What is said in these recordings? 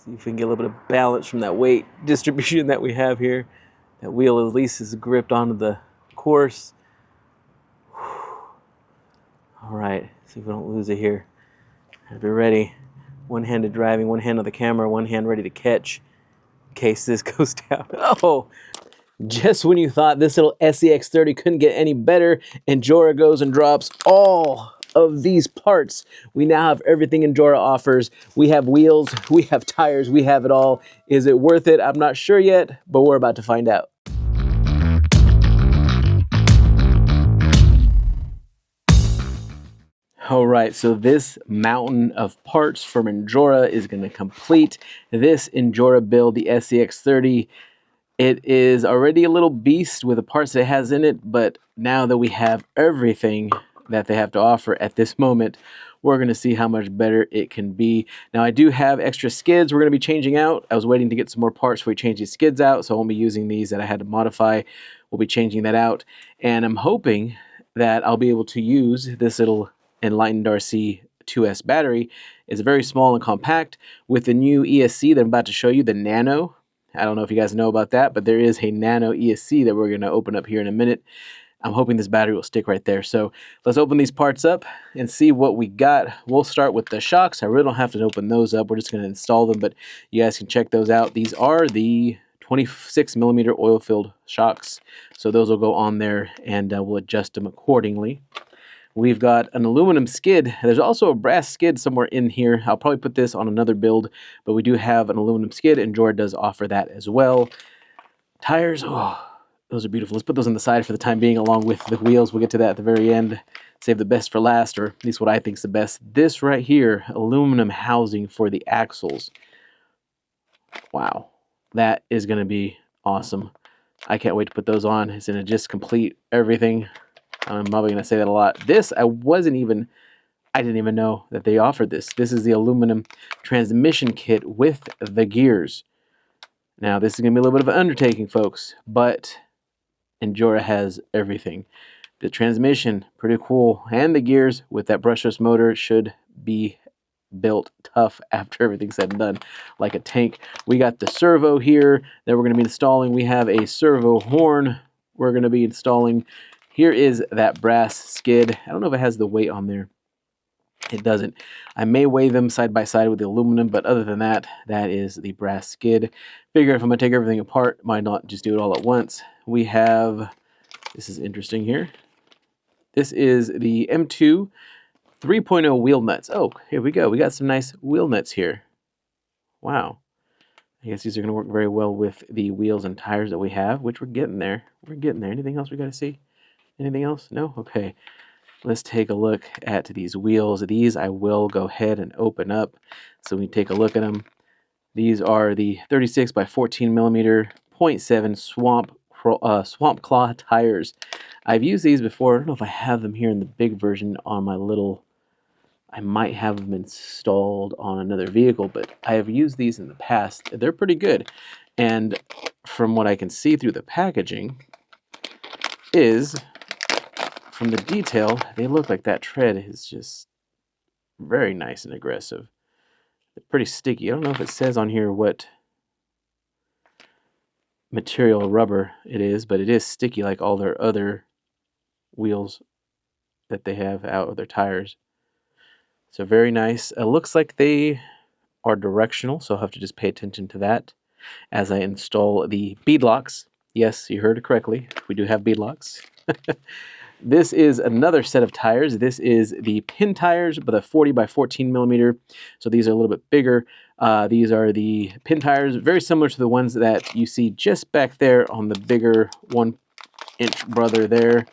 See if we can get a little bit of balance from that weight distribution that we have here. That wheel at least is gripped onto the course. All right, see if we don't lose it here. Be ready. One-handed driving, one hand on the camera, one hand ready to catch in case this goes down. Oh, just when you thought this little SCX30 couldn't get any better, INJORA goes and drops all of these parts. We now have everything INJORA offers. We have wheels, we have tires, we have it all. Is it worth it? I'm not sure yet, but we're about to find out. All right, so this mountain of parts from INJORA is going to complete this INJORA build, the SCX30. It is already a little beast with the parts that it has in it, but now that we have everything that they have to offer at this moment, we're going to see how much better it can be. Now, I do have extra skids we're going to be changing out. I was waiting to get some more parts before we change these skids out, so I won't be using these that I had to modify. We'll be changing that out, and I'm hoping that I'll be able to use this little Enlightened RC 2S battery. It's very small and compact. With the new ESC that I'm about to show you, the Nano. I don't know if you guys know about that, but there is a Nano ESC that we're going to open up here in a minute. I'm hoping this battery will stick right there. So let's open these parts up and see what we got. We'll start with the shocks. I really don't have to open those up. We're just going to install them, but you guys can check those out. These are the 26mm oil-filled shocks. So those will go on there, and we'll adjust them accordingly. We've got an aluminum skid. There's also a brass skid somewhere in here. I'll probably put this on another build, but we do have an aluminum skid, and INJORA does offer that as well. Tires, oh, those are beautiful. Let's put those on the side for the time being, along with the wheels. We'll get to that at the very end. Save the best for last, or at least what I think is the best. This right here, aluminum housing for the axles. Wow, that is going to be awesome. I can't wait to put those on. It's going to just complete everything. I'm probably going to say that a lot. This, I didn't even know that they offered this. This is the aluminum transmission kit with the gears. Now, this is going to be a little bit of an undertaking, folks, but INJORA has everything. The transmission, pretty cool, and the gears with that brushless motor should be built tough after everything's said and done, like a tank. We got the servo here that we're going to be installing. We have a servo horn we're going to be installing. Here is that brass skid. I don't know if it has the weight on there. It doesn't. I may weigh them side by side with the aluminum, but other than that, that is the brass skid. Figure if I'm going to take everything apart, might not just do it all at once. We have, this is interesting here. This is the M2 3.0 wheel nuts. Oh, here we go. We got some nice wheel nuts here. Wow. I guess these are going to work very well with the wheels and tires that we have, which we're getting there. We're getting there. Anything else we got to see? Anything else? No? Okay. Let's take a look at these wheels. These I will go ahead and open up so we can take a look at them. These are the 36 by 14mm 0.7 Swamp Claw tires. I've used these before. I don't know if I have them here in the big version on my little... I might have them installed on another vehicle, but I have used these in the past. They're pretty good. And from what I can see through the packaging is... from the detail, they look like that tread is just very nice and aggressive. They're pretty sticky. I don't know if it says on here what material rubber it is, but it is sticky like all their other wheels that they have out of their tires. So very nice. It looks like they are directional, so I'll have to just pay attention to that as I install the beadlocks. Yes, you heard it correctly. We do have beadlocks. This is another set of tires. This is the pin tires, but the 40 by 14mm. So these are a little bit bigger. These are the pin tires, very similar to the ones that you see just back there on the bigger 1-inch brother there.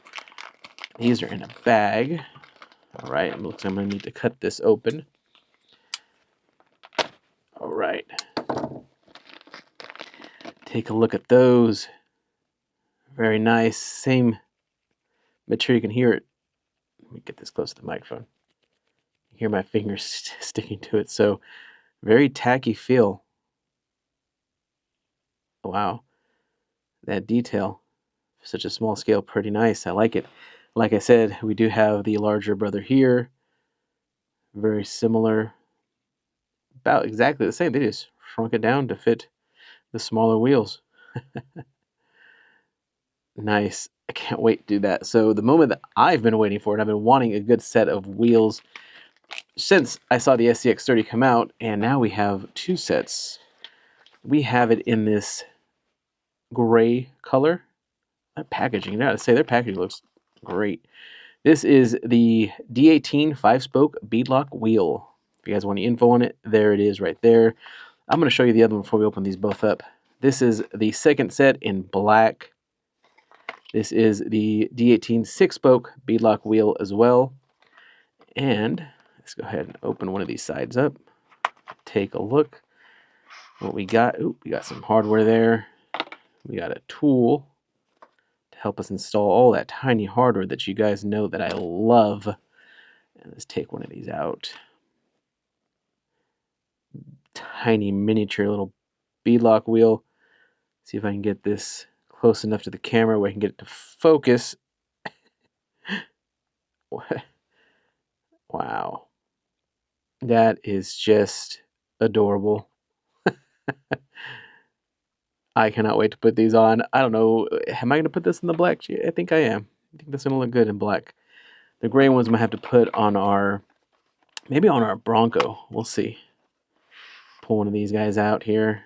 These are in a bag. All right, it looks like I'm going to need to cut this open. All right. Take a look at those. Very nice. Same material. You can hear it. Let me get this close to the microphone. You hear my fingers sticking to it. So very tacky feel. Wow. That detail. Such a small scale. Pretty nice. I like it. Like I said, we do have the larger brother here. Very similar. About exactly the same. They just shrunk it down to fit the smaller wheels. Nice. I can't wait to do that. So the moment that I've been waiting for it, I've been wanting a good set of wheels since I saw the SCX30 come out, and now we have two sets. We have it in this gray color. That packaging, I gotta say, their packaging looks great. This is the D18 5-spoke beadlock wheel. If you guys want any info on it, there it is right there. I'm going to show you the other one before we open these both up. This is the second set in black. This is the D18 6-spoke beadlock wheel as well. And let's go ahead and open one of these sides up. Take a look what we got. Ooh, we got some hardware there. We got a tool to help us install all that tiny hardware that you guys know that I love. And let's take one of these out. Tiny miniature little beadlock wheel. See if I can get this close enough to the camera where I can get it to focus. Wow. That is just adorable. I cannot wait to put these on. I don't know. Am I going to put this in the black? I think I am. I think that's going to look good in black. The gray ones I'm going to have to put on our, maybe on our Bronco. We'll see. Pull one of these guys out here.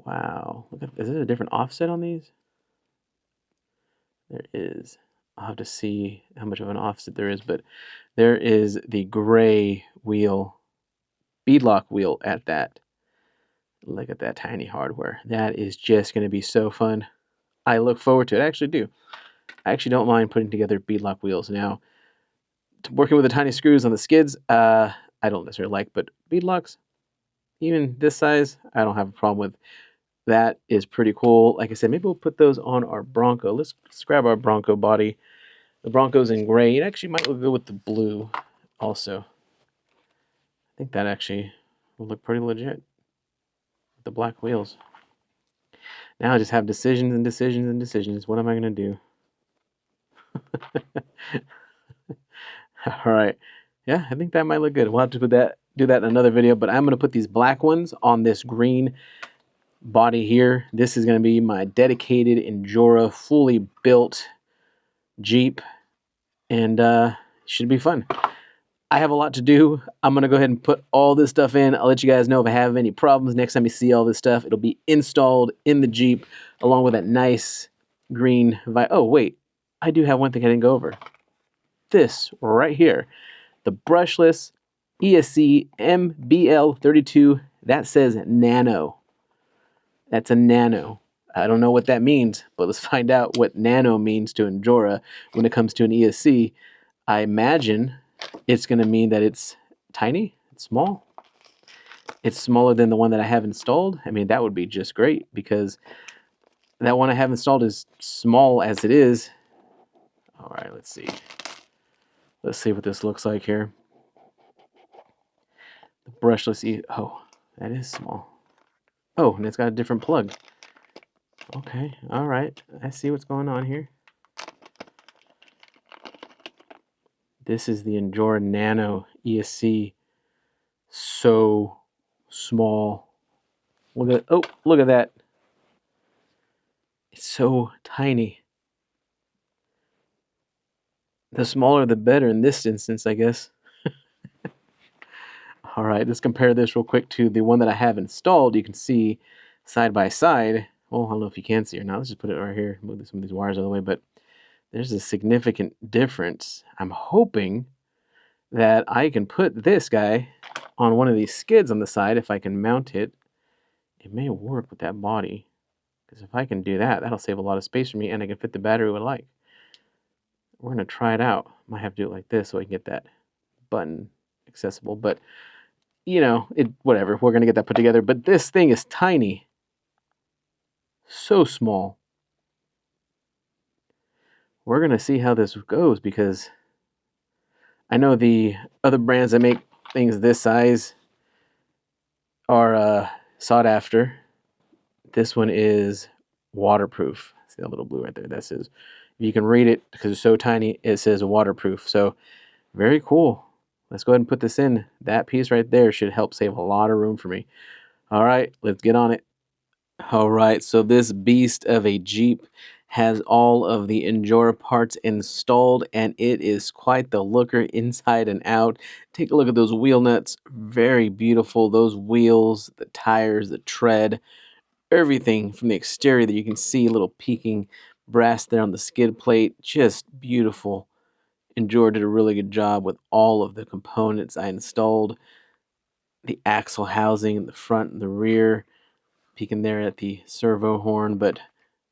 Wow. Look at, is there a different offset on these? There is. I'll have to see how much of an offset there is, but there is the gray wheel, beadlock wheel at that. Look at that tiny hardware. That is just going to be so fun. I look forward to it. I actually do. I actually don't mind putting together beadlock wheels. Now, working with the tiny screws on the skids, I don't necessarily like, but beadlocks, even this size, I don't have a problem with. That is pretty cool. Like I said, maybe we'll put those on our Bronco. Let's grab our Bronco body. The Bronco's in gray. It actually might look good with the blue also. I think that actually will look pretty legit with the black wheels. Now I just have decisions and decisions and decisions. What am I going to do? All right. Yeah, I think that might look good. We'll have to do that in another video, but I'm going to put these black ones on this green body here. This is going to be my dedicated INJORA fully built Jeep, and should be fun. I have a lot to do. I'm going to go ahead and put all this stuff in. I'll let you guys know if I have any problems next time you see all this stuff. It'll be installed in the Jeep along with that nice green oh wait, I do have one thing I didn't go over. This right here, the brushless ESC MBL32, that says Nano. That's a Nano. I don't know what that means, but let's find out what Nano means to INJORA when it comes to an ESC. I imagine it's going to mean that it's tiny, it's small. It's smaller than the one that I have installed. I mean, that would be just great because that one I have installed is small as it is. All right, let's see. Let's see what this looks like here. The brushless oh, that is small. Oh, and it's got a different plug. Okay, all right. I see what's going on here. This is the INJORA Nano ESC. So small. Look at, oh, look at that. It's so tiny. The smaller the better in this instance, I guess. All right, let's compare this real quick to the one that I have installed. You can see side by side. Well, I don't know if you can see or not. Let's just put it right here. Move some of these wires out of the way, but there's a significant difference. I'm hoping that I can put this guy on one of these skids on the side. If I can mount it, it may work with that body. Because if I can do that, that'll save a lot of space for me, and I can fit the battery I like. We're going to try it out. Might have to do it like this so I can get that button accessible. But, you know, whatever. We're going to get that put together. But this thing is tiny. So small. We're going to see how this goes because I know the other brands that make things this size are sought after. This one is waterproof. See that little blue right there? That says, if you can read it because it's so tiny, it says waterproof. So very cool. let's go ahead and put this in. That piece right there should help save a lot of room for me. All right, let's get on it. All right, so this beast of a Jeep has all of the INJORA parts installed, and it is quite the looker inside and out. Take a look at those wheel nuts. Very beautiful. Those wheels, the tires, the tread, everything from the exterior that you can see, a little peeking brass there on the skid plate. Just beautiful. INJORA did a really good job with all of the components I installed. The axle housing in the front and the rear, peeking there at the servo horn, but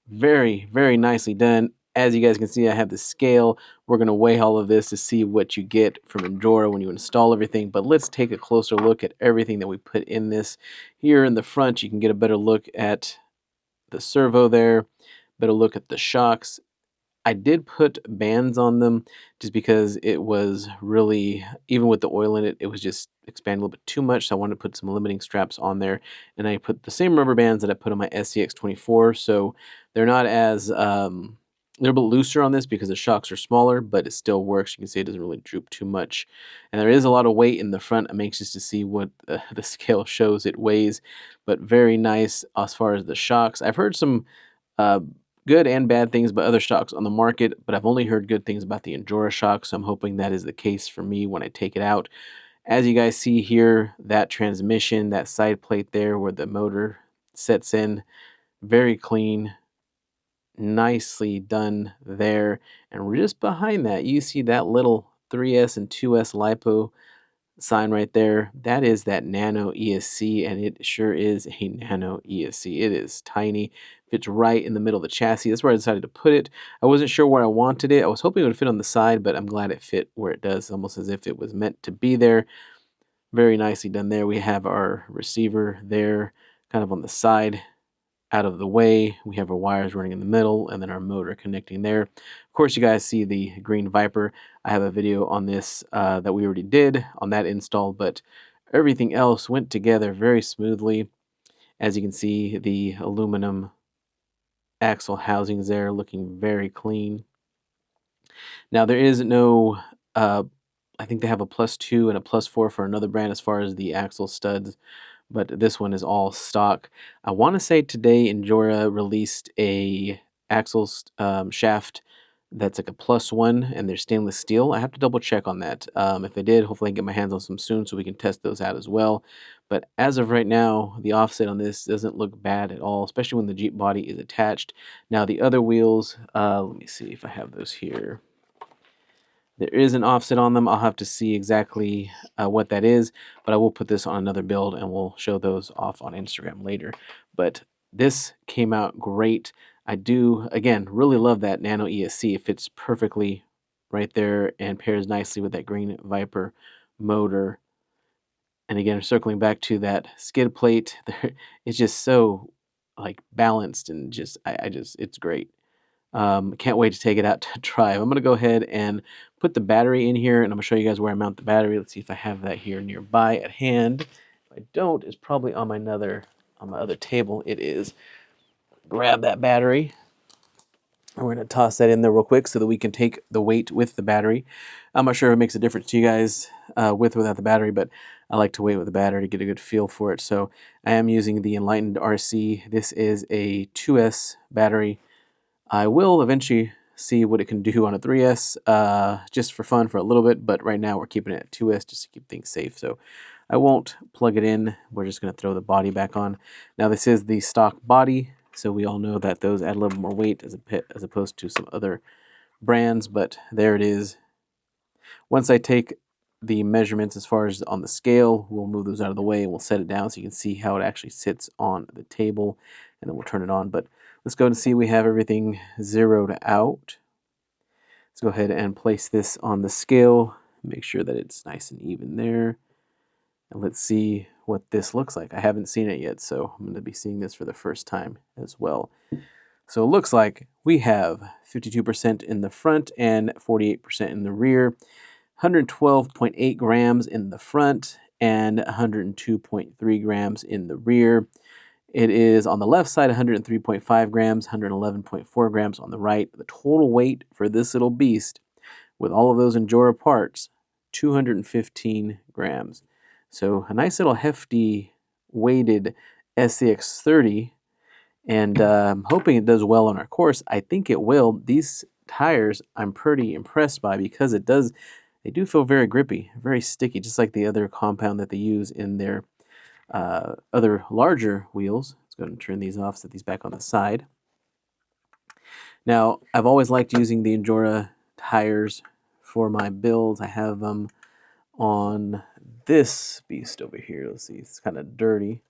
very, very nicely done. As you guys can see, I have the scale. We're going to weigh all of this to see what you get from INJORA when you install everything, but let's take a closer look at everything that we put in this. Here in the front, you can get a better look at the servo there, better look at the shocks. I did put bands on them just because it was really, even with the oil in it, it was just expanding a little bit too much. So I wanted to put some limiting straps on there. And I put the same rubber bands that I put on my SCX24. So they're not as, they're a bit looser on this because the shocks are smaller, but it still works. You can see it doesn't really droop too much. And there is a lot of weight in the front. I'm anxious to see what the scale shows it weighs, but very nice as far as the shocks. I've heard some uh, good and bad things about other shocks on the market, but I've only heard good things about the INJORA shock, so I'm hoping that is the case for me when I take it out. As you guys see here, that transmission, that side plate there where the motor sets in, very clean, nicely done there. And just behind that, you see that little 3S and 2S Lipo sign right there. That is that Nano ESC, and it sure is a Nano ESC. It is tiny, fits right in the middle of the chassis. That's where I decided to put it. I wasn't sure where I wanted it. I was hoping it would fit on the side, but I'm glad it fit where it does, almost as if it was meant to be there. Very nicely done there. We have our receiver there, kind of on the side, out of the way. We have our wires running in the middle, and then our motor connecting there. Of course, you guys see the green Viper. I have a video on this that we already did on that install, but everything else went together very smoothly. As you can see, the aluminum axle housings there looking very clean. Now, there is no, I think they have a +2 and a +4 for another brand as far as the axle studs, but this one is all stock. I want to say today INJORA released a axle shaft that's like a +1, and they're stainless steel. I have to double check on that. If they did, hopefully I can get my hands on some soon so we can test those out as well. But as of right now, the offset on this doesn't look bad at all, especially when the Jeep body is attached. Now the other wheels, let me see if I have those here. There is an offset on them. I'll have to see exactly what that is, but I will put this on another build and we'll show those off on Instagram later. But this came out great. I do, again, really love that Nano ESC. It fits perfectly right there and pairs nicely with that green Viper motor. And again, circling back to that skid plate, it's just so like balanced and just, it's great. Can't wait to take it out to drive. I'm going to go ahead and put the battery in here, and I'm going to show you guys where I mount the battery. Let's see if I have that here nearby at hand. If I don't, it's probably on my other table. It is. Grab that battery. We're going to toss that in there real quick so that we can take the weight with the battery. I'm not sure if it makes a difference to you guys with or without the battery, but I like to weigh with the battery to get a good feel for it. So I am using the Enlightened RC. This is a 2S battery. I will eventually see what it can do on a 3S just for fun for a little bit, but right now we're keeping it at 2S just to keep things safe. So I won't plug it in. We're just going to throw the body back on. Now this is the stock body, so we all know that those add a little more weight as opposed to some other brands, but there it is. Once I take the measurements as far as on the scale, we'll move those out of the way and we'll set it down so you can see how it actually sits on the table, and then we'll turn it on. But let's go and see we have everything zeroed out. Let's go ahead and place this on the scale, make sure that it's nice and even there. And let's see what this looks like. I haven't seen it yet, so I'm going to be seeing this for the first time as well. So it looks like we have 52% in the front and 48% in the rear, 112.8 grams in the front and 102.3 grams in the rear. It is on the left side 103.5 grams, 111.4 grams on the right. The total weight for this little beast with all of those INJORA parts 215 grams. So a nice little hefty weighted SCX30, and I'm hoping it does well on our course. I think it will. These tires I'm pretty impressed by because they do feel very grippy, very sticky, just like the other compound that they use in their other larger wheels. Let's go ahead and turn these off, set these back on the side. Now, I've always liked using the INJORA tires for my builds. I have them on this beast over here. Let's see, it's kind of dirty.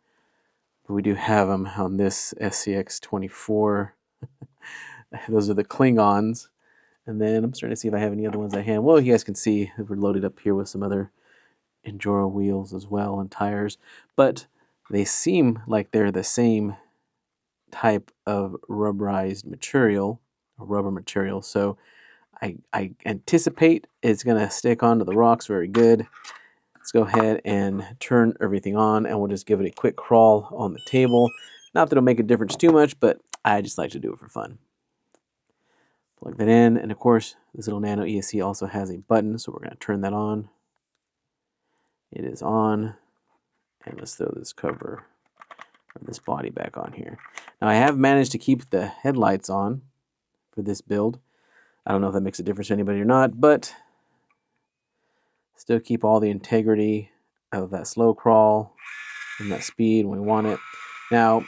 But we do have them on this SCX24. Those are the Klingons. And then I'm starting to see if I have any other ones I have. Well, you guys can see we're loaded up here with some other INJORA wheels as well and tires. But they seem like they're the same type of rubberized material, or rubber material. So I anticipate it's going to stick onto the rocks very good. Let's go ahead and turn everything on, and we'll just give it a quick crawl on the table. Not that it'll make a difference too much, but I just like to do it for fun. Plug that in, and of course, this little Nano ESC also has a button, so we're going to turn that on. It is on, and let's throw this cover of this body back on here. Now, I have managed to keep the headlights on for this build. I don't know if that makes a difference to anybody or not, but still keep all the integrity of that slow crawl and that speed when we want it. Now,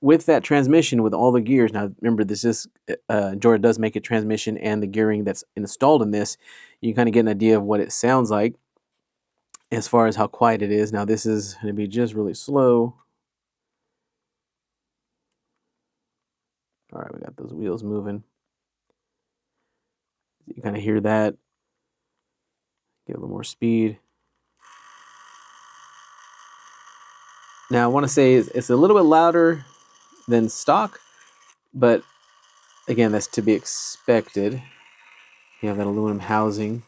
with that transmission, with all the gears, now remember this is, INJORA does make a transmission and the gearing that's installed in this. You can kind of get an idea of what it sounds like as far as how quiet it is. Now this is going to be just really slow. All right, we got those wheels moving. You kind of hear that. Get a little more speed. Now I want to say it's a little bit louder than stock, but again, that's to be expected. You have that aluminum housing,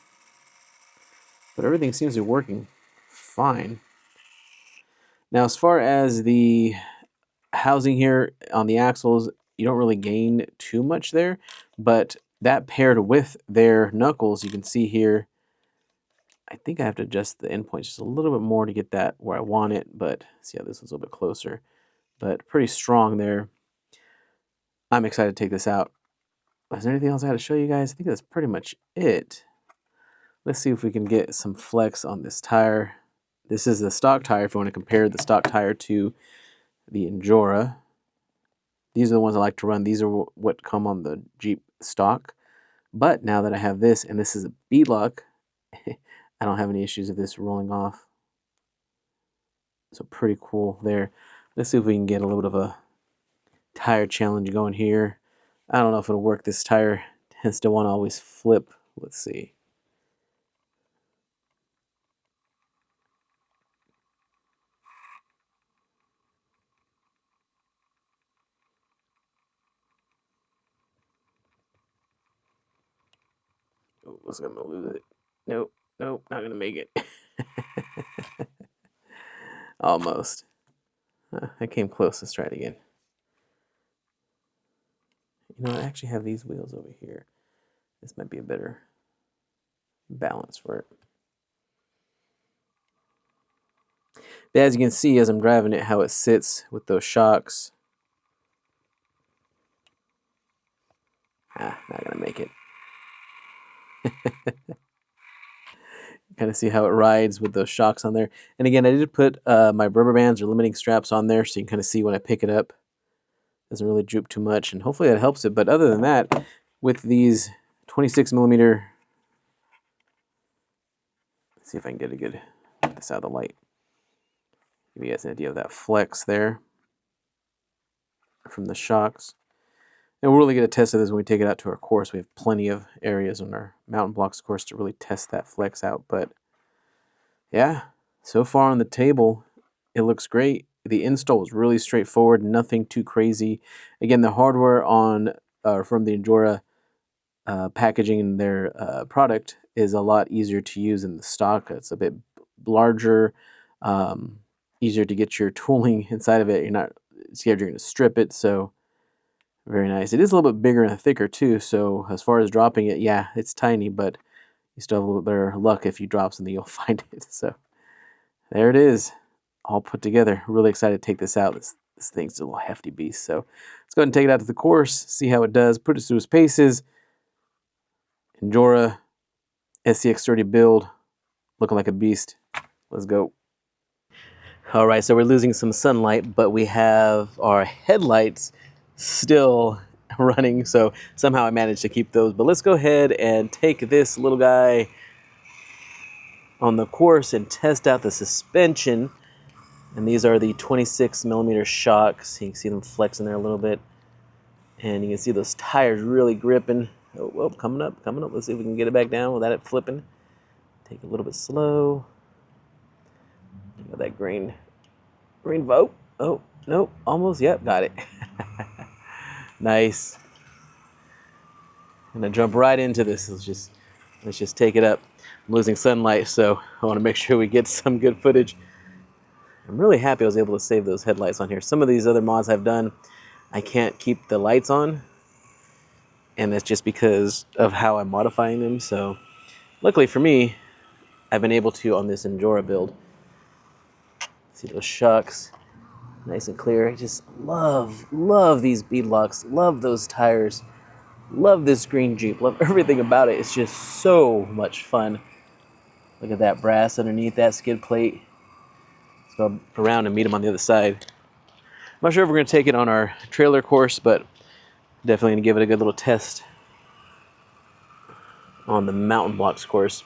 but everything seems to be working fine. Now, as far as the housing here on the axles, you don't really gain too much there, but that paired with their knuckles, you can see here, I think I have to adjust the endpoints just a little bit more to get that where I want it, but see how this one's a little bit closer, but pretty strong there. I'm excited to take this out. Is there anything else I had to show you guys? I think that's pretty much it. Let's see if we can get some flex on this tire. This is the stock tire if you want to compare the stock tire to the INJORA. These are the ones I like to run. These are what come on the Jeep stock. But now that I have this, and this is a beadlock, I don't have any issues with this rolling off. So pretty cool there. Let's see if we can get a little bit of a tire challenge going here. I don't know if it'll work. This tire tends to want to always flip. Let's see. Oh, looks like I'm going to lose it. Nope, nope, not going to make it. Almost. I came close. Let's try it again. You know, I actually have these wheels over here. This might be a better balance for it. But as you can see, as I'm driving it, how it sits with those shocks. Not going to make it. Kind of see how it rides with those shocks on there. And again, I did put my rubber bands or limiting straps on there so you can kind of see when I pick it up. Doesn't really droop too much, and hopefully that helps it. But other than that, with these 26 millimeter, let's see if I can get a good, get this out of the light. Give you guys an idea of that flex there from the shocks. And we'll really get a test of this when we take it out to our course. We have plenty of areas on our mountain blocks course to really test that flex out. But yeah, so far on the table, it looks great. The install is really straightforward, nothing too crazy. Again, the hardware on from the INJORA packaging in their product is a lot easier to use than the stock. It's a bit larger, easier to get your tooling inside of it. You're not scared you're going to strip it, so very nice. It is a little bit bigger and thicker too, so as far as dropping it, yeah, it's tiny, but you still have a little bit better luck if you drop something, you'll find it. So there it is, all put together. Really excited to take this out. This thing's a little hefty beast. So let's go ahead and take it out to the course, see how it does, put it through its paces. INJORA SCX30 build, looking like a beast. Let's go. All right, so we're losing some sunlight, but we have our headlights still running, so somehow I managed to keep those. But let's go ahead and take this little guy on the course and test out the suspension. And these are the 26mm shocks. You can see them flexing there a little bit. And you can see those tires really gripping. Oh, well, coming up. Let's see if we can get it back down without it flipping. Take it a little bit slow. Got that green vote. Oh, nope, almost, yep, got it. Nice. I'm gonna jump right into this. Let's just take it up. I'm losing sunlight, so I want to make sure we get some good footage. I'm really happy I was able to save those headlights on here. Some of these other mods I've done, I can't keep the lights on, and that's just because of how I'm modifying them. So luckily for me, I've been able to on this INJORA build. See those shocks, nice and clear. I just love these beadlocks, love those tires, love this green Jeep, love everything about it. It's just so much fun. Look at that brass underneath that skid plate. Let's go around and meet them on the other side. I'm not sure if we're going to take it on our trailer course, but definitely going to give it a good little test on the mountain blocks course.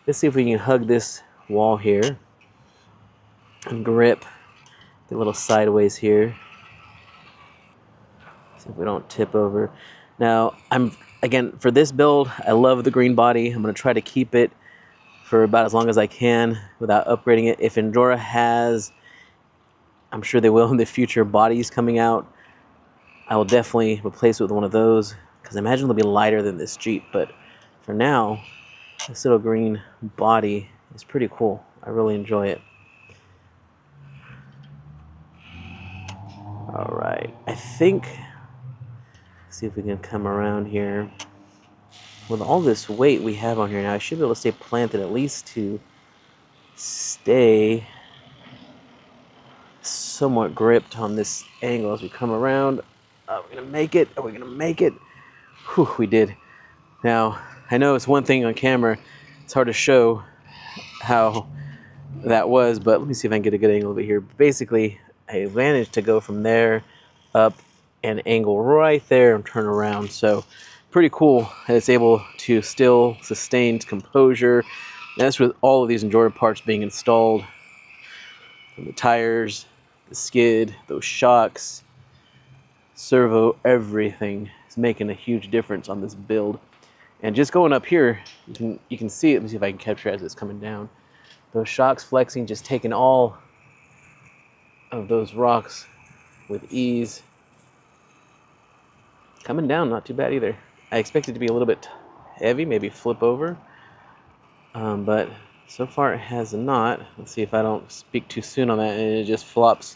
Let's see if we can hug this wall here and grip a little sideways here. See if we don't tip over. Now, again, for this build, I love the green body. I'm going to try to keep it for about as long as I can without upgrading it. If INJORA has, I'm sure they will in the future, bodies coming out, I will definitely replace it with one of those, because I imagine they'll be lighter than this Jeep. But for now, this little green body is pretty cool. I really enjoy it. All right, I think, see if we can come around here. With all this weight we have on here now, I should be able to stay planted at least to stay somewhat gripped on this angle as we come around. Are we gonna make it? Are we gonna make it? Whew, we did. Now, I know it's one thing on camera, it's hard to show how that was, but let me see if I can get a good angle over here. Basically, I managed to go from there up and angle right there and turn around. So pretty cool that it's able to still sustain composure. And that's with all of these INJORA parts being installed. From the tires, the skid, those shocks, servo, everything is making a huge difference on this build. And just going up here, you can see it. Let me see if I can capture it as it's coming down. Those shocks flexing, just taking all of those rocks with ease. Coming down, not too bad either. I expect it to be a little bit heavy, maybe flip over. But so far it has not. Let's see if I don't speak too soon on that and it just flops.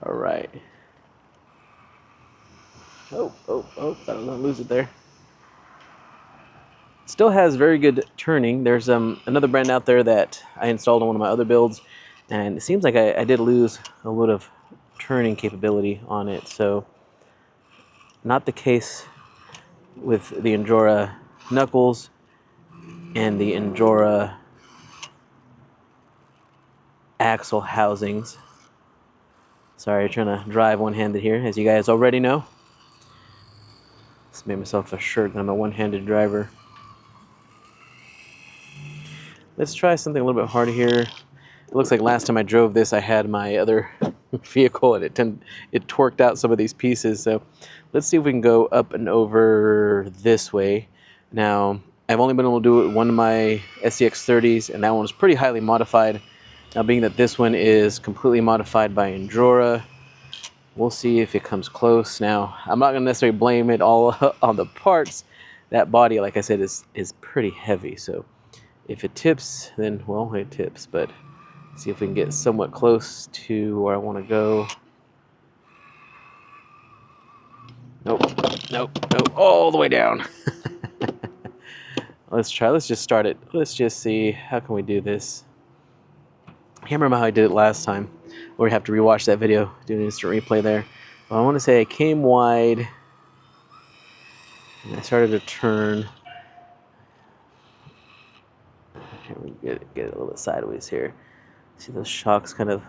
All right. Oh, I don't know, lose it there. Still has very good turning. There's another brand out there that I installed on one of my other builds, and it seems like I did lose a lot of turning capability on it. So not the case with the INJORA knuckles and the INJORA axle housings. Sorry, trying to drive one-handed here, as you guys already know. Just made myself a shirt that I'm a one-handed driver. Let's try something a little bit harder here. It looks like last time I drove this, I had my other vehicle and it torqued out some of these pieces. So let's see if we can go up and over this way. Now, I've only been able to do it with one of my SCX30s, and that one was pretty highly modified. Now, being that this one is completely modified by INJORA, we'll see if it comes close. Now, I'm not going to necessarily blame it all on the parts. That body, like I said, is pretty heavy. So if it tips, then, well, it tips. But see if we can get somewhat close to where I want to go. Nope, all the way down. Let's try. Let's just start it. Let's just see. How can we do this? I can't remember how I did it last time. Or we have to rewatch that video, do an instant replay there. Well, I want to say I came wide, and I started to turn. Here we get it a little bit sideways here. See those shocks kind of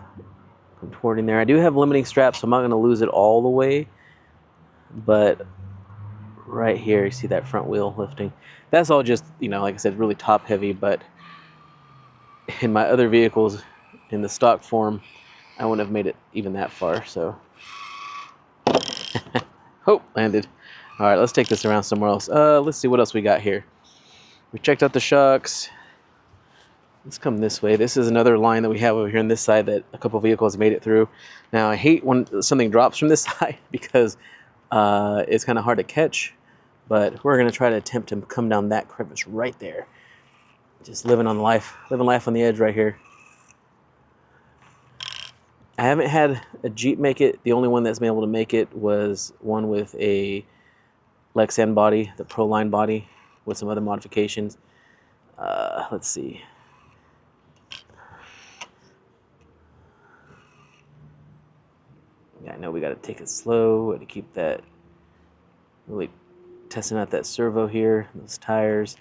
contorting there. I do have limiting straps, so I'm not going to lose it all the way. But right here, you see that front wheel lifting. That's all just, you know, like I said, really top heavy. But in my other vehicles, in the stock form, I wouldn't have made it even that far. So, oh, landed. All right, let's take this around somewhere else. Let's see what else we got here. We checked out the shocks. Let's come this way. This is another line that we have over here on this side that a couple vehicles made it through. Now, I hate when something drops from this side because it's kind of hard to catch, but we're going to try to attempt to come down that crevice right there. Just living life on the edge right here. I haven't had a Jeep make it. The only one that's been able to make it was one with a Lexan body, the Pro Line body, with some other modifications. Let's see. Yeah, I know we got to take it slow to keep that, really testing out that servo here, those tires.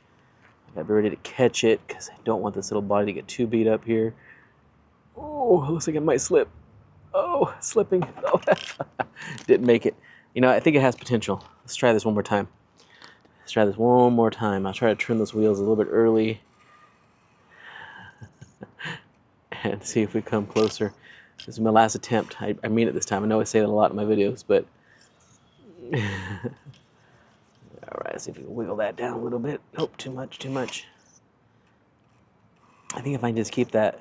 I got to be ready to catch it because I don't want this little body to get too beat up here. Oh, looks like it might slip. Oh, slipping. Oh, didn't make it. You know, I think it has potential. Let's try this one more time. Let's try this one more time. I'll try to turn those wheels a little bit early and see if we come closer. This is my last attempt. I mean it this time. I know I say that a lot in my videos, but all right, let's see if we can wiggle that down a little bit. Nope, too much, too much. I think if I can just keep that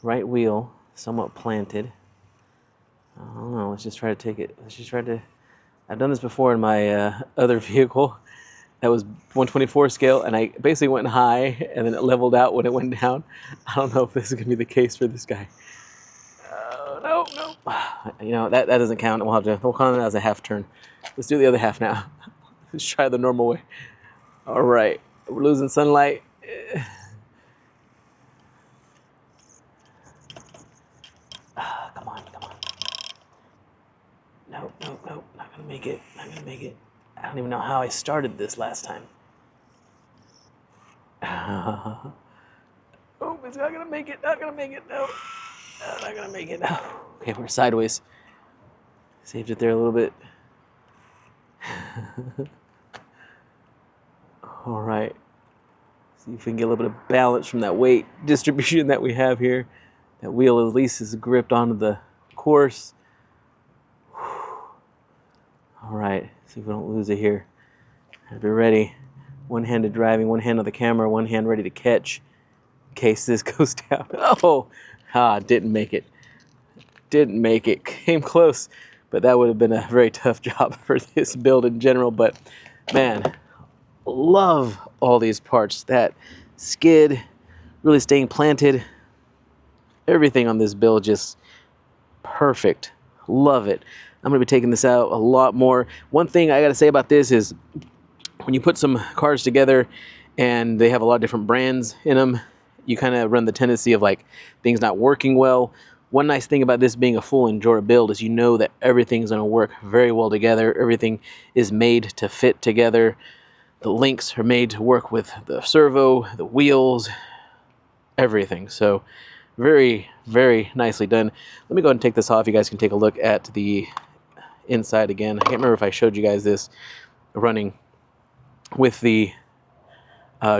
right wheel somewhat planted. I don't know, let's just try to take it. Let's just try to, I've done this before in my other vehicle. That was 124 scale, and I basically went high, and then it leveled out when it went down. I don't know if this is going to be the case for this guy. No. You know, that doesn't count. We'll count it as a half turn. Let's do the other half now. Let's try the normal way. All right, we're losing sunlight. Come on. Nope. Not gonna make it. I don't even know how I started this last time. Oh, it's not gonna make it. No. Not gonna make it. No. Okay, we're sideways. Saved it there a little bit. All right. See if we can get a little bit of balance from that weight distribution that we have here. That wheel at least is gripped onto the course. All right. See if we don't lose it here. Have be ready. One-handed driving, one hand on the camera, one hand ready to catch in case this goes down. Oh, didn't make it. Came close, but that would have been a very tough job for this build in general. But man, love all these parts. That skid really staying planted. Everything on this build just perfect. Love it. I'm going to be taking this out a lot more. One thing I got to say about this is when you put some cars together and they have a lot of different brands in them, you kind of run the tendency of like things not working well. One nice thing about this being a full Injora build is you know that everything's going to work very well together. Everything is made to fit together. The links are made to work with the servo, the wheels, everything. So very, very nicely done. Let me go ahead and take this off. You guys can take a look at the inside again. I can't remember if I showed you guys this running with the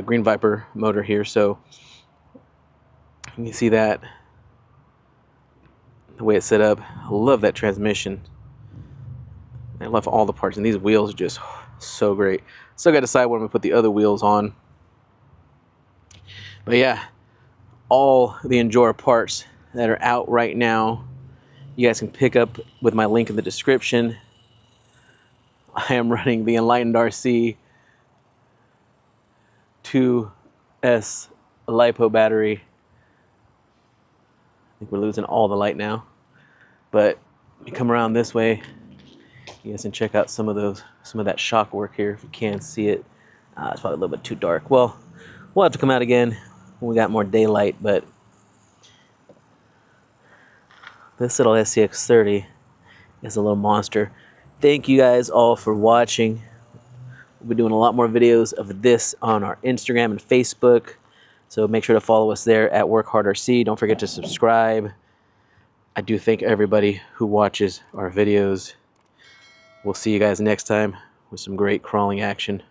Green Viper motor here. So you see that, the way it's set up. I love that transmission. I love all the parts, and these wheels are just so great. Still got to decide when we put the other wheels on. But yeah, all the Injora parts that are out right now, you guys can pick up with my link in the description. I am running the Enlightened RC 2S Lipo battery. I think we're losing all the light now, but you come around this way, you guys can check out some of that shock work here if you can't see it. It's probably a little bit too dark. Well, we'll have to come out again when we got more daylight, but this little SCX30 is a little monster. Thank you guys all for watching. We'll be doing a lot more videos of this on our Instagram and Facebook, so make sure to follow us there at WorkHardRC. Don't forget to subscribe. I do thank everybody who watches our videos. We'll see you guys next time with some great crawling action.